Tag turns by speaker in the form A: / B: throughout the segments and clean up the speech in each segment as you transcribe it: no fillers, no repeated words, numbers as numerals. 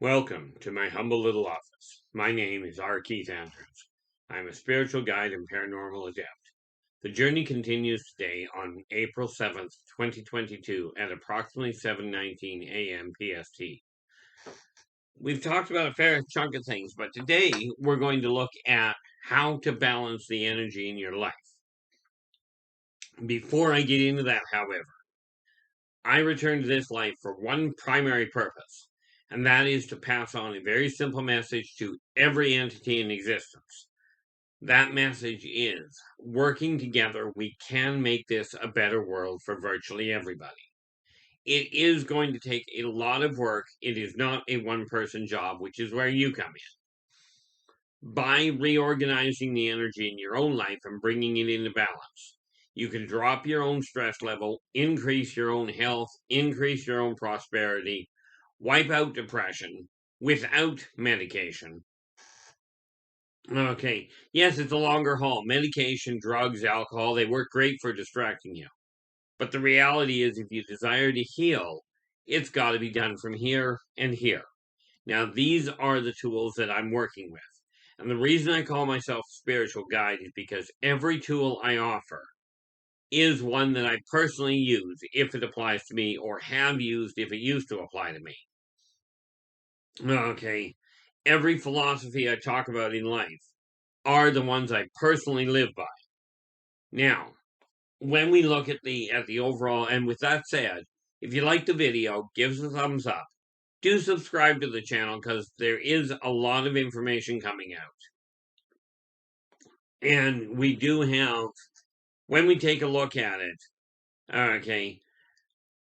A: Welcome to my humble little office. My name is R. Keith Andrews. I'm a spiritual guide and paranormal adept. The journey continues today on April 7th, 2022 at approximately 7:19 a.m. PST. We've talked about a fair chunk of things, but today we're going to look at how to balance the energy in your life. Before I get into that, however, I returned to this life for one primary purpose, and that is to pass on a very simple message to every entity in existence. That message is, working together, we can make this a better world for virtually everybody. It is going to take a lot of work. It is not a one-person job, which is where you come in. By reorganizing the energy in your own life and bringing it into balance, you can drop your own stress level, increase your own health, increase your own prosperity, wipe out depression without medication. Okay, yes, it's a longer haul. Medication, drugs, alcohol, they work great for distracting you. But the reality is, if you desire to heal, it's got to be done from here and here. Now, these are the tools that I'm working with. And the reason I call myself a spiritual guide is because every tool I offer is one that I personally use if it applies to me, or have used if it used to apply to me. Okay, every philosophy I talk about in life are the ones I personally live by. Now, when we look at the overall, and with that said, if you like the video, give us a thumbs up. Do subscribe to the channel because there is a lot of information coming out. And we do have, when we take a look at it, okay,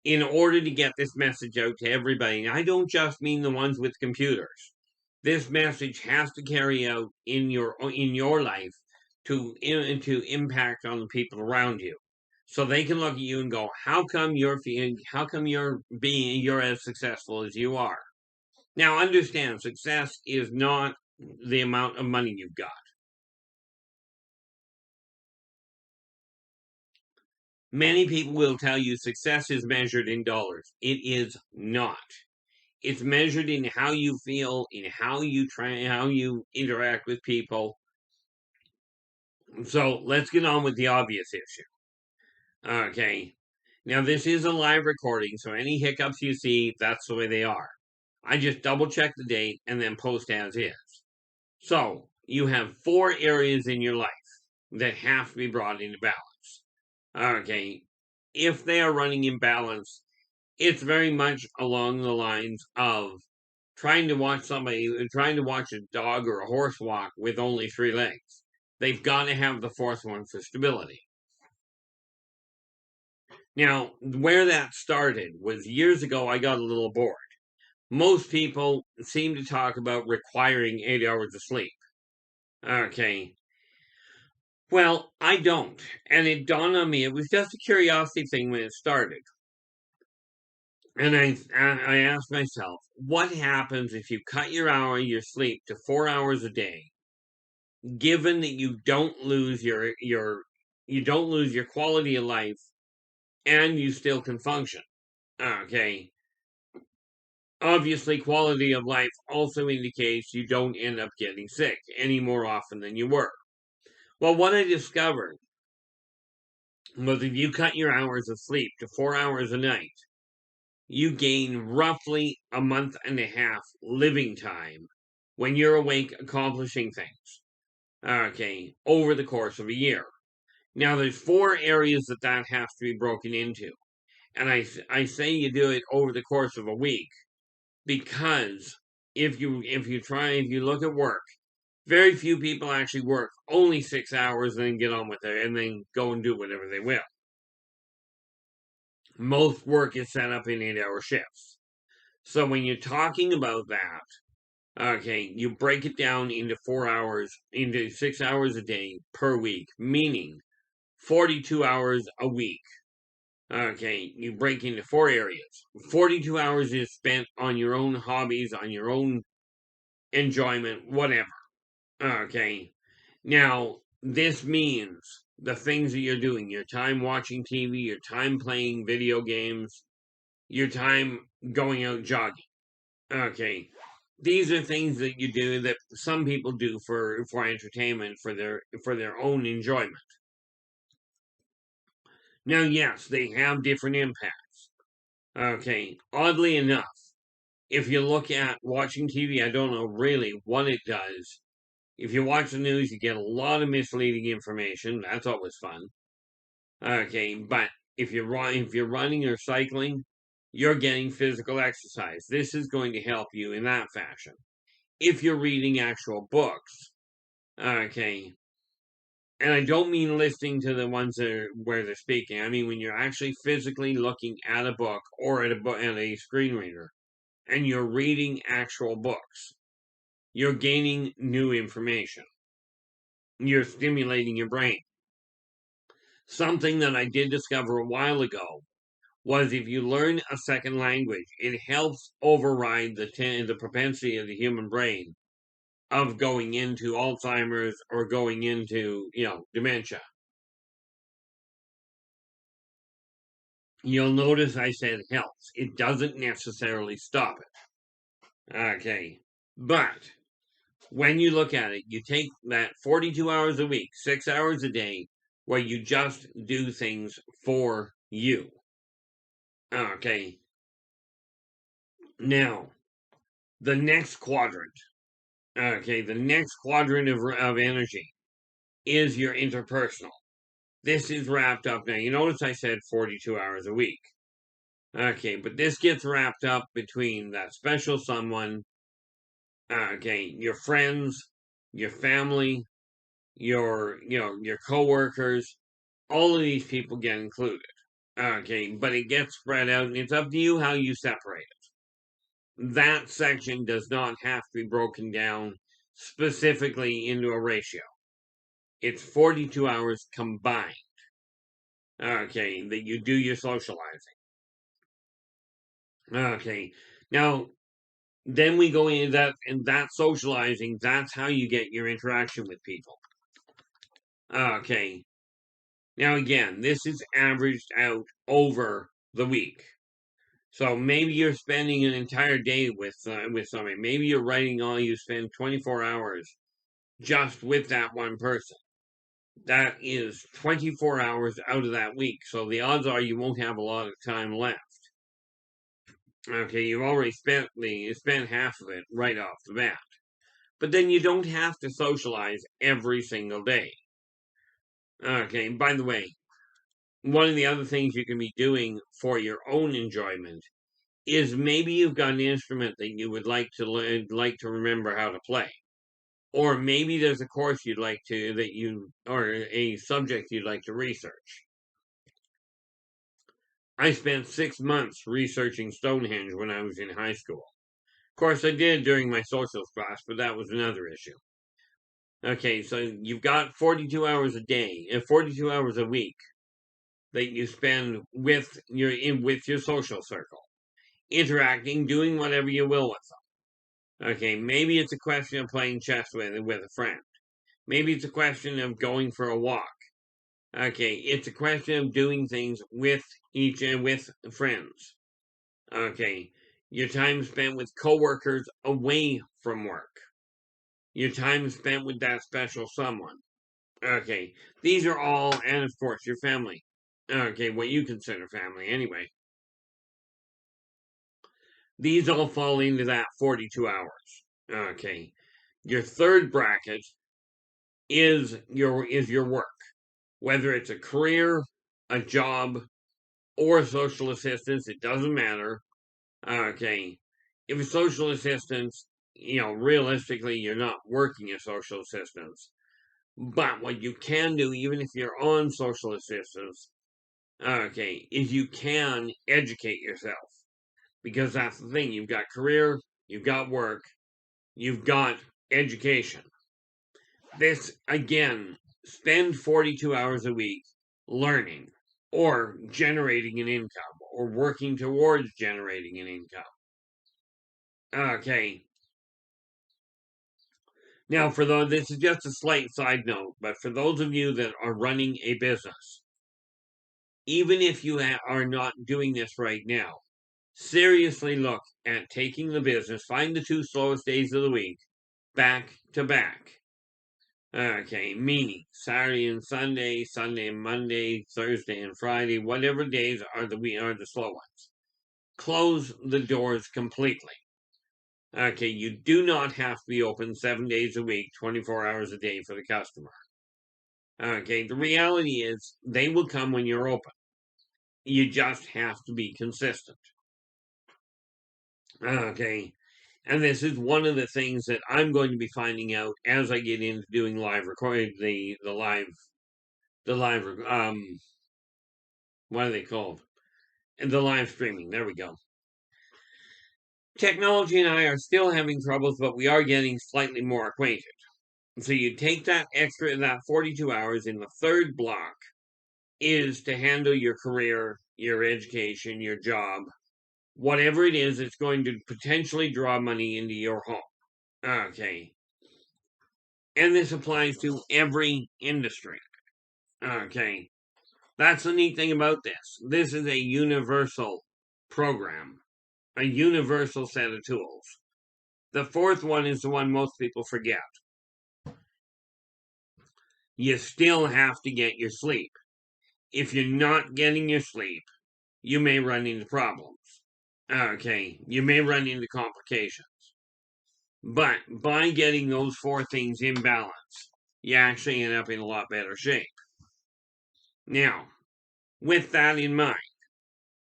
A: in order to get this message out to everybody, and I don't just mean the ones with computers. This message has to carry out in your life to impact on the people around you, so they can look at you and go, "How come you're as successful as you are?" Now, understand, success is not the amount of money you've got. Many people will tell you success is measured in dollars. It is not. It's measured in how you feel, in how you interact with people. So let's get on with the obvious issue. Okay. Now, this is a live recording, so any hiccups you see, that's the way they are. I just double check the date and then post as is. So you have 4 areas in your life that have to be brought into balance. Okay. If they are running in balance, it's very much along the lines of trying to watch a dog or a horse walk with only 3 legs. They've got to have the 4th one for stability. Now, where that started was years ago. I got a little bored. Most people seem to talk about requiring 8 hours of sleep. Okay. Well, I don't. And it dawned on me, it was just a curiosity thing when it started. And I asked myself, what happens if you cut your sleep to 4 hours a day, given that you don't lose your quality of life and you still can function? Okay. Obviously, quality of life also indicates you don't end up getting sick any more often than you were. Well, what I discovered was if you cut your hours of sleep to 4 hours a night, you gain roughly a month and a half living time when you're awake accomplishing things, okay, over the course of a year. Now, there's 4 areas that has to be broken into. And I say you do it over the course of a week, because if you look at work, very few people actually work only 6 hours and then get on with it and then go and do whatever they will. Most work is set up in 8-hour shifts. So when you're talking about that, okay, you break it down into 4 hours, into 6 hours a day per week, meaning 42 hours a week. Okay, you break into 4 areas. 42 hours is spent on your own hobbies, on your own enjoyment, whatever. Okay, now this means the things that you're doing, your time watching TV, your time playing video games, your time going out jogging. Okay, these are things that you do that some people do for entertainment, for their own enjoyment. Now, yes, they have different impacts. Okay, oddly enough, if you look at watching TV, I don't know really what it does. If you watch the news, you get a lot of misleading information. That's always fun. Okay, but if you're running or cycling, you're getting physical exercise. This is going to help you in that fashion. If you're reading actual books, okay, and I don't mean listening to the ones where they're speaking. I mean when you're actually physically looking at a book or at a screen reader, and you're reading actual books, you're gaining new information. You're stimulating your brain. Something that I did discover a while ago was if you learn a second language, it helps override the propensity of the human brain of going into Alzheimer's or going into, dementia. You'll notice I said helps. It doesn't necessarily stop it. Okay. But when you look at it, you take that 42 hours a week, 6 hours a day, where you just do things for you. Okay. Now, the next quadrant. Okay, the next quadrant of energy is your interpersonal. This is wrapped up now. You notice I said 42 hours a week. Okay, but this gets wrapped up between that special someone, okay, your friends, your family, your coworkers, all of these people get included. Okay, but it gets spread out and it's up to you how you separate it. That section does not have to be broken down specifically into a ratio. It's 42 hours combined. Okay, that you do your socializing. Okay, now then we go into that, and that socializing, that's how you get your interaction with people. Okay, now again, this is averaged out over the week. So maybe you're spending an entire day with somebody. Maybe you're writing you spend 24 hours just with that one person. That is 24 hours out of that week. So the odds are you won't have a lot of time left. Okay, you've already spent half of it right off the bat. But then you don't have to socialize every single day. Okay, by the way, one of the other things you can be doing for your own enjoyment is maybe you've got an instrument that you would like to learn, like to remember how to play. Or maybe there's a course you'd like to, or a subject you'd like to research. I spent 6 months researching Stonehenge when I was in high school. Of course, I did during my socials class, but that was another issue. Okay, so you've got 42 hours a day and 42 hours a week that you spend with your social circle, interacting, doing whatever you will with them. Okay, maybe it's a question of playing chess with a friend. Maybe it's a question of going for a walk. Okay, it's a question of doing things with with friends. Okay, your time spent with coworkers away from work. Your time spent with that special someone. Okay, these are all, and of course, your family. Okay, what you consider family anyway. These all fall into that 42 hours. Okay, your third bracket is your work, whether it's a career, a job, or social assistance. It doesn't matter. Okay, if a social assistance, realistically, you're not working as social assistance. But what you can do, even if you're on social assistance, okay, is you can educate yourself. Because that's the thing. You've got career, you've got work, you've got education. This, again, spend 42 hours a week learning or generating an income or working towards generating an income. Okay. Now, this is just a slight side note, but for those of you that are running a business, even if you are not doing this right now, seriously look at taking the business, find the 2 slowest days of the week, back to back. Okay, meaning Saturday and Sunday, Sunday and Monday, Thursday and Friday, whatever days are the slow ones. Close the doors completely. Okay, you do not have to be open 7 days a week, 24 hours a day for the customer. Okay, the reality is they will come when you're open. You just have to be consistent. Okay, and this is one of the things that I'm going to be finding out as I get into doing live recording, the live, what are they called? The live streaming. There we go. Technology and I are still having troubles, but we are getting slightly more acquainted. So you take that 42 hours in the third block is to handle your career, your education, your job, whatever it is that's going to potentially draw money into your home. Okay. And this applies to every industry. Okay. That's the neat thing about this. This is a universal program, a universal set of tools. The fourth one is the one most people forget. You still have to get your sleep. If you're not getting your sleep, you may run into problems. Okay, you may run into complications. But by getting those 4 things in balance, you actually end up in a lot better shape. Now, with that in mind,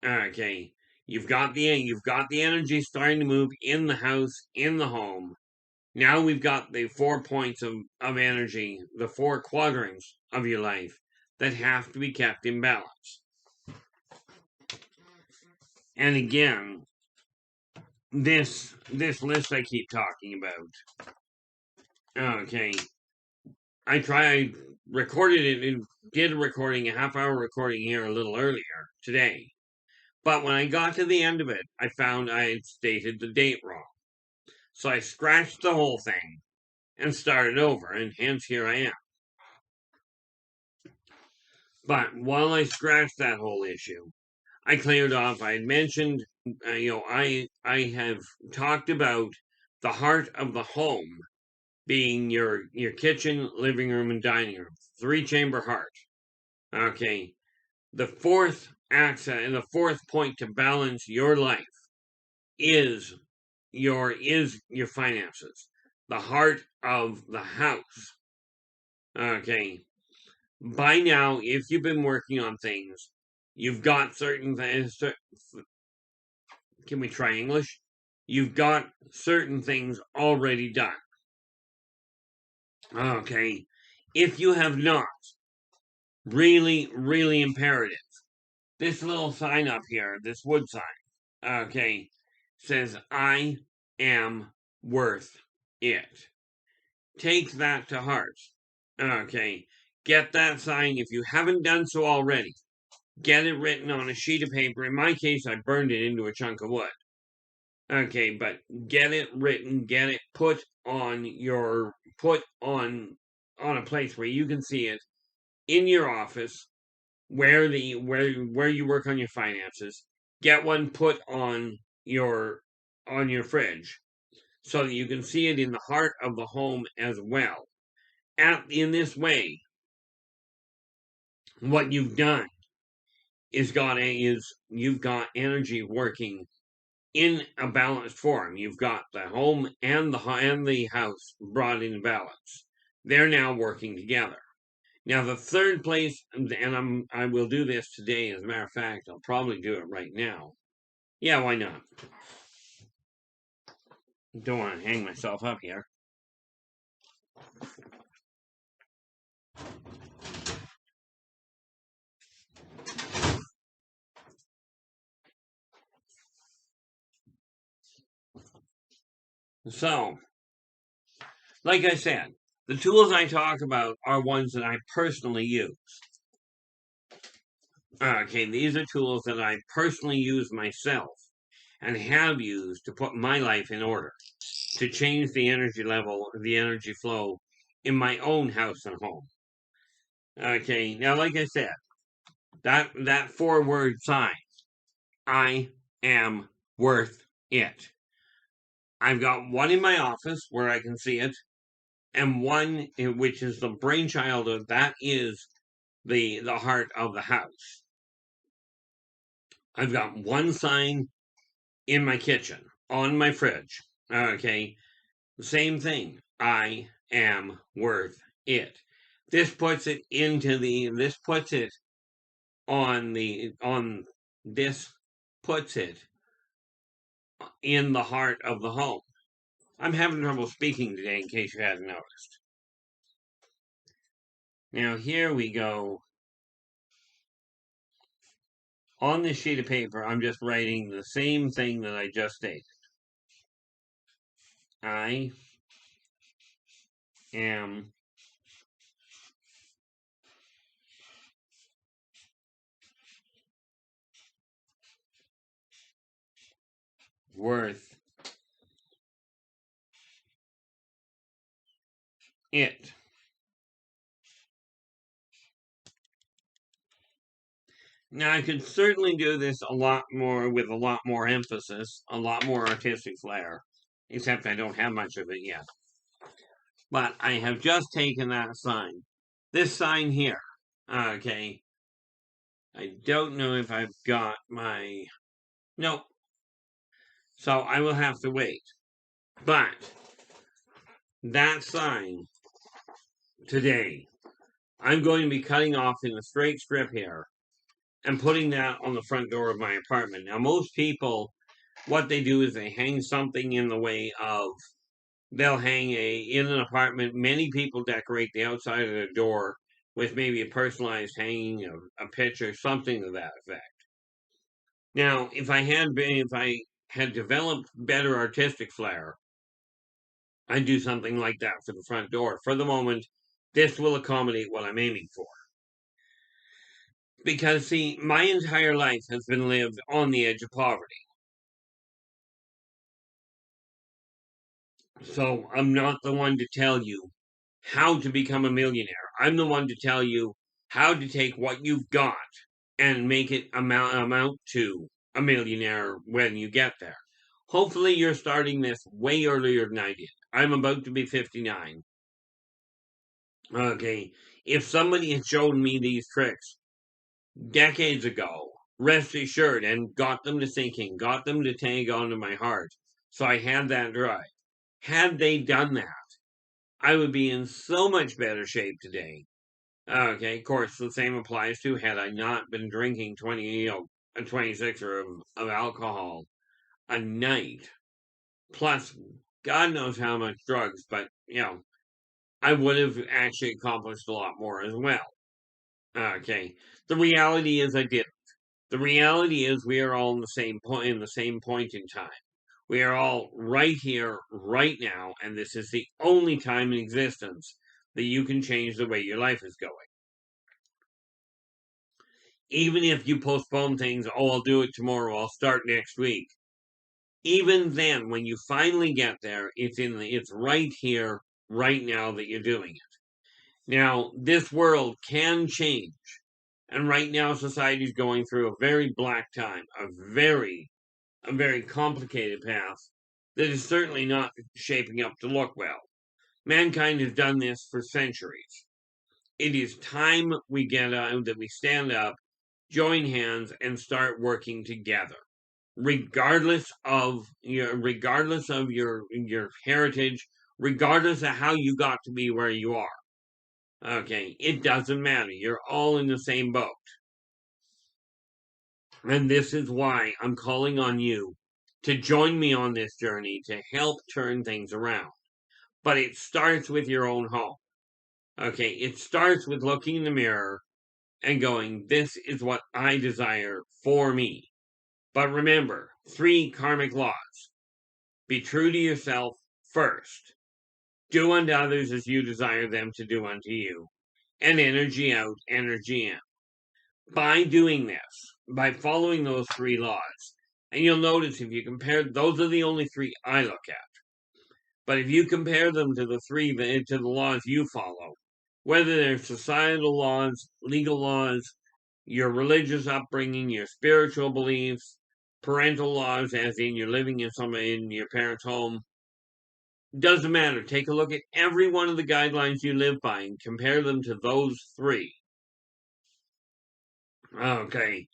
A: okay, you've got the energy starting to move in the house, in the home. Now we've got the 4 points of energy, the 4 quadrants of your life that have to be kept in balance. And again, this list I keep talking about. Okay, I recorded it and did a recording, a half-hour recording here a little earlier today. But when I got to the end of it, I found I had stated the date wrong. So I scratched the whole thing and started over, and hence here I am. But while I scratched that whole issue, I cleared off. I had mentioned, I have talked about the heart of the home being your kitchen, living room, and dining room. 3-chamber heart. Okay. The fourth axis and the fourth point to balance your life is your finances. The heart of the house. Okay. By now, if you've been working on things, you've got certain things. Can we try English? You've got certain things already done. Okay. If you have not, really, really imperative. This little sign up here, this wood sign, okay, says, I am worth it. Take that to heart. Okay. Get that sign if you haven't done so already. Get it written on a sheet of paper. In my case, I burned it into a chunk of wood. Okay, but get it written, get it put on a place where you can see it in your office where you work on your finances. Get one put on your fridge so that you can see it in the heart of the home as well. In this way, what you've done is you've got energy working in a balanced form. You've got the home and the house brought in balance. They're now working together. Now the third place, and I will do this today. As a matter of fact, I'll probably do it right now. Yeah, why not? Don't want to hang myself up here. So, like I said, the tools I talk about are ones that I personally use. Okay, these are tools that I personally use myself and have used to put my life in order, to change the energy level, the energy flow in my own house and home. Okay, now like I said, that 4-word sign, I am worth it. I've got one in my office where I can see it, and one which is the brainchild of that is the heart of the house. I've got one sign in my kitchen, on my fridge. Okay, same thing. I am worth it. This puts it into the. This puts it on the on. This puts it in the heart of the home. I'm having trouble speaking today, in case you hadn't noticed. Now here we go. On this sheet of paper, I'm just writing the same thing that I just stated. I am worth it. Now, I could certainly do this a lot more with a lot more emphasis, a lot more artistic flair, except I don't have much of it yet. But I have just taken that sign. This sign here, okay, I don't know if I've got my... Nope. So I will have to wait. But that sign today, I'm going to be cutting off in a straight strip here and putting that on the front door of my apartment. Now, most people, what they do is they hang something in the way of, they'll hang in an apartment, many people decorate the outside of their door with maybe a personalized hanging of a picture, something to that effect. Now, if I had developed better artistic flair, I'd do something like that for the front door. For the moment, this will accommodate what I'm aiming for. Because, see, my entire life has been lived on the edge of poverty. So I'm not the one to tell you how to become a millionaire. I'm the one to tell you how to take what you've got and make it amount to a millionaire when you get there. Hopefully you're starting this way earlier than I did. I'm about to be 59. Okay, if somebody had shown me these tricks decades ago, rest assured, and got them to thinking, got them to tag onto my heart, so I had that drive. Had they done that, I would be in so much better shape today. Okay, of course, the same applies to had I not been drinking 26er of alcohol a night, plus God knows how much drugs, but, I would have actually accomplished a lot more as well. Okay, the reality is I didn't. The reality is we are all in the same point in time. We are all right here, right now, and this is the only time in existence that you can change the way your life is going. Even if you postpone things, I'll do it tomorrow, I'll start next week. Even then, when you finally get there, it's right here, right now that you're doing it. Now, this world can change. And right now, society is going through a very black time, a very complicated path that is certainly not shaping up to look well. Mankind has done this for centuries. It is time we get out, that we stand up, join hands, and start working together, regardless of your heritage, regardless of how you got to be where you are. Okay, it doesn't matter. You're all in the same boat. And this is why I'm calling on you to join me on this journey to help turn things around. But it starts with your own home. Okay, it starts with looking in the mirror and going, this is what I desire for me. But remember, 3 karmic laws. Be true to yourself first. Do unto others as you desire them to do unto you. And energy out, energy in. By doing this, by following those 3 laws, and you'll notice if you compare, those are the only 3 I look at. But if you compare them to the laws you follow, whether they're societal laws, legal laws, your religious upbringing, your spiritual beliefs, parental laws, as in you're living in your parents' home, doesn't matter. Take a look at every one of the guidelines you live by and compare them to those three. Okay.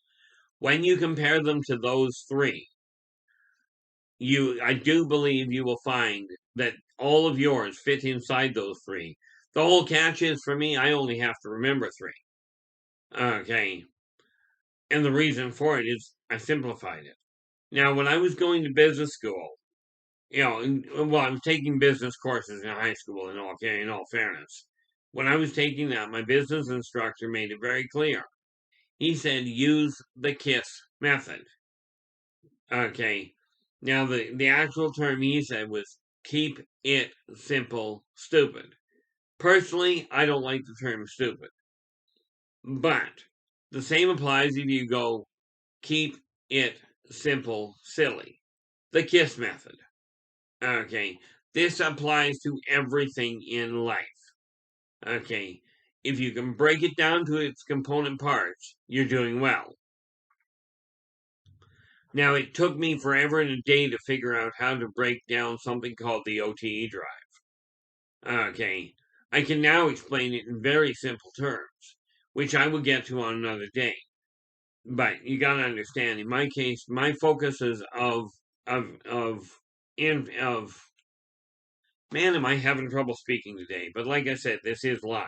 A: When you compare them to those three, I do believe you will find that all of yours fit inside those three. The whole catch is, for me, I only have to remember three. Okay. And the reason for it is I simplified it. Now, when I was going to business school, I was taking business courses in high school, in all fairness. When I was taking that, my business instructor made it very clear. He said, use the KISS method. Okay. Now, the actual term he said was keep it simple, stupid. Personally, I don't like the term stupid. But the same applies if you go keep it simple, silly. The KISS method. Okay. This applies to everything in life. Okay. If you can break it down to its component parts, you're doing well. Now, it took me forever and a day to figure out how to break down something called the OTE drive. Okay. I can now explain it in very simple terms, which I will get to on another day. But you gotta understand, in my case, my focus is man, am I having trouble speaking today? But like I said, this is live.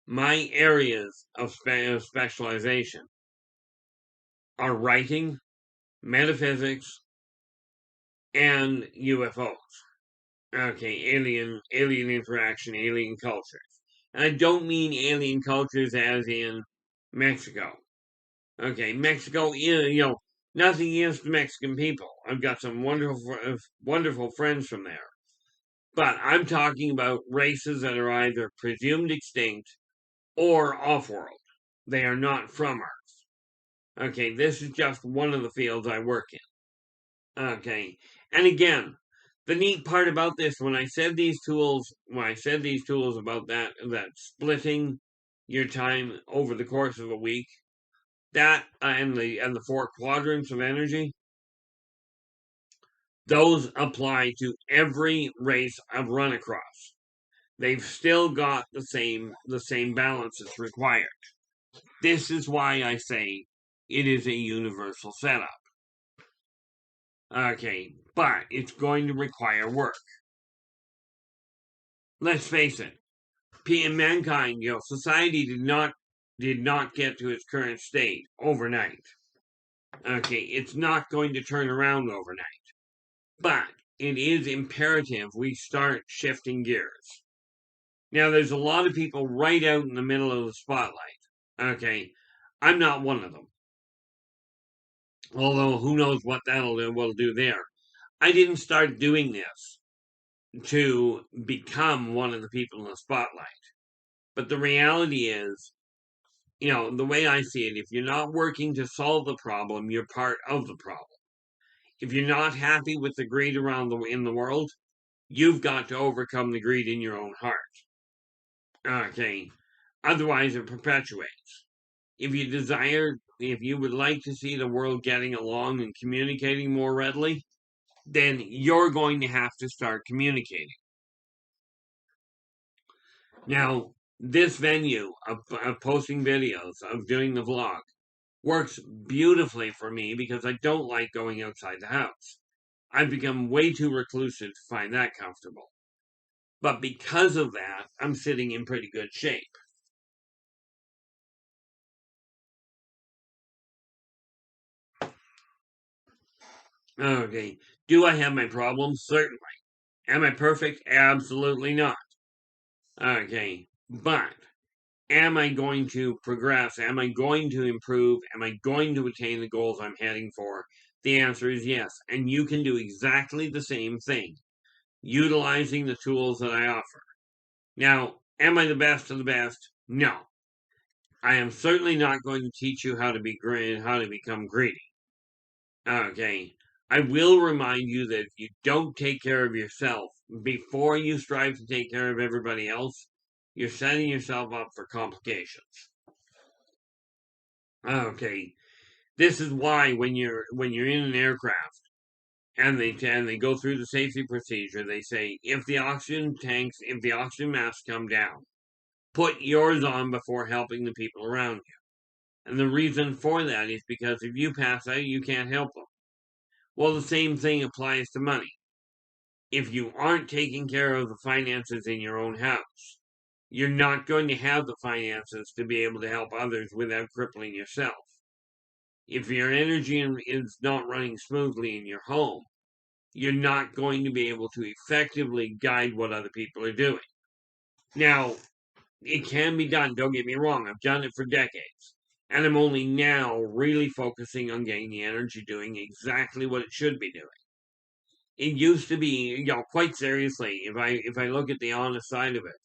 A: My areas of specialization are writing, metaphysics, and UFOs. Okay, alien interaction, alien cultures. And I don't mean alien cultures as in Mexico. Okay, Mexico is, nothing against the Mexican people. I've got some wonderful friends from there. But I'm talking about races that are either presumed extinct or off-world. They are not from Earth. Okay, this is just one of the fields I work in. Okay, and again, the neat part about this, when I said these tools about that splitting your time over the course of a week, that and the 4 quadrants of energy, those apply to every race I've run across. They've still got the same balance that's required. This is why I say it is a universal setup. Okay, but it's going to require work. Let's face it, mankind, society did not get to its current state overnight. Okay, it's not going to turn around overnight. But it is imperative we start shifting gears. Now, there's a lot of people right out in the middle of the spotlight. Okay, I'm not one of them. Although, who knows what will do there. I didn't start doing this to become one of the people in the spotlight. But the reality is, the way I see it, if you're not working to solve the problem, you're part of the problem. If you're not happy with the greed in the world, you've got to overcome the greed in your own heart. Okay. Otherwise, it perpetuates. If you would like to see the world getting along and communicating more readily, then you're going to have to start communicating. Now, this venue of posting videos, of doing the vlog, works beautifully for me because I don't like going outside the house. I've become way too reclusive to find that comfortable. But because of that, I'm sitting in pretty good shape. Okay. Do I have my problems? Certainly. Am I perfect? Absolutely not. Okay. But am I going to progress? Am I going to improve? Am I going to attain the goals I'm heading for? The answer is yes. And you can do exactly the same thing, utilizing the tools that I offer. Now, am I the best of the best? No. I am certainly not going to teach you how to become greedy. Okay. I will remind you that if you don't take care of yourself before you strive to take care of everybody else, you're setting yourself up for complications. Okay. This is why when you're in an aircraft and they go through the safety procedure, they say if the oxygen masks come down, put yours on before helping the people around you. And the reason for that is because if you pass out, you can't help them. Well, the same thing applies to money. If you aren't taking care of the finances in your own house, you're not going to have the finances to be able to help others without crippling yourself. If your energy is not running smoothly in your home, you're not going to be able to effectively guide what other people are doing. Now, it can be done, don't get me wrong, I've done it for decades. And I'm only now really focusing on getting the energy doing exactly what it should be doing. It used to be, quite seriously, if I look at the honest side of it,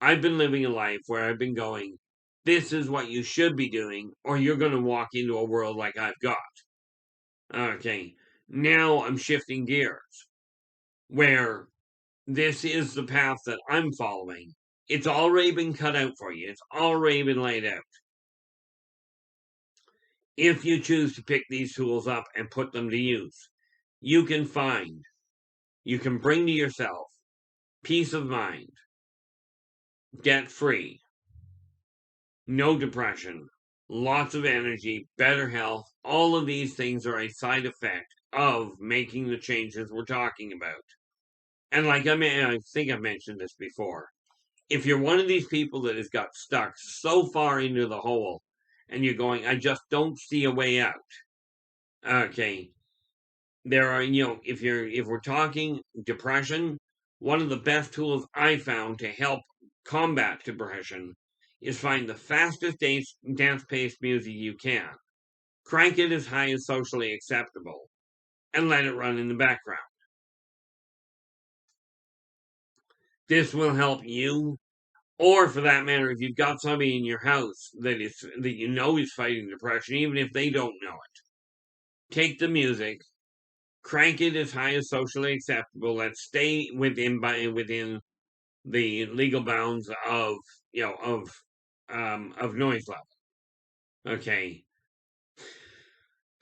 A: I've been living a life where I've been going, this is what you should be doing, or you're going to walk into a world like I've got. Okay, now I'm shifting gears, where this is the path that I'm following. It's already been cut out for you. It's already been laid out. If you choose to pick these tools up and put them to use, you can bring to yourself peace of mind, debt-free, no depression, lots of energy, better health. All of these things are a side effect of making the changes we're talking about. And I think I've mentioned this before. If you're one of these people that has got stuck so far into the hole and you're going, I just don't see a way out. Okay. There are, if we're talking depression, one of the best tools I found to help combat depression is find the fastest dance-paced music you can. Crank it as high as socially acceptable and let it run in the background. This will help you, or for that matter, if you've got somebody in your house that you know is fighting depression, even if they don't know it, take the music, crank it as high as socially acceptable. Let's stay within the legal bounds of noise level. Okay,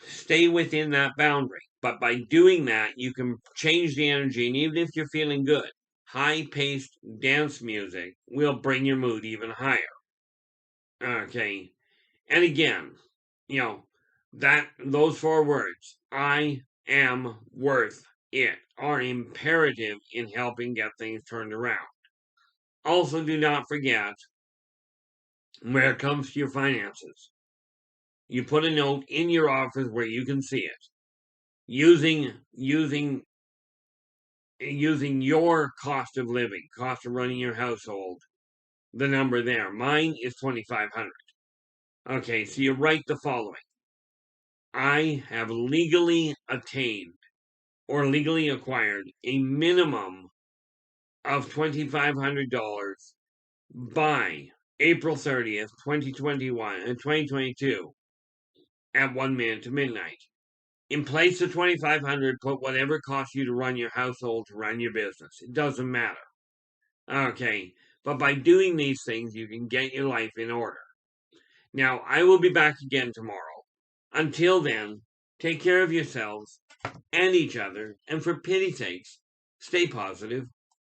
A: stay within that boundary. But by doing that, you can change the energy, and even if you're feeling good, high-paced dance music will bring your mood even higher. Okay, and again, those 4 words, I am worth it, are imperative in helping get things turned around. Also, do not forget, when it comes to your finances, you put a note in your office where you can see it, using your cost of living, cost of running your household, the number there. Mine is $2,500. Okay, so you write the following. I have legally attained or legally acquired a minimum of $2,500 by April 30th, 2021 and 2022 at 1 minute to midnight. In place of $2,500, put whatever it costs you to run your household, to run your business. It doesn't matter. Okay, but by doing these things, you can get your life in order. Now, I will be back again tomorrow. Until then, take care of yourselves and each other, and for pity's sakes, stay positive.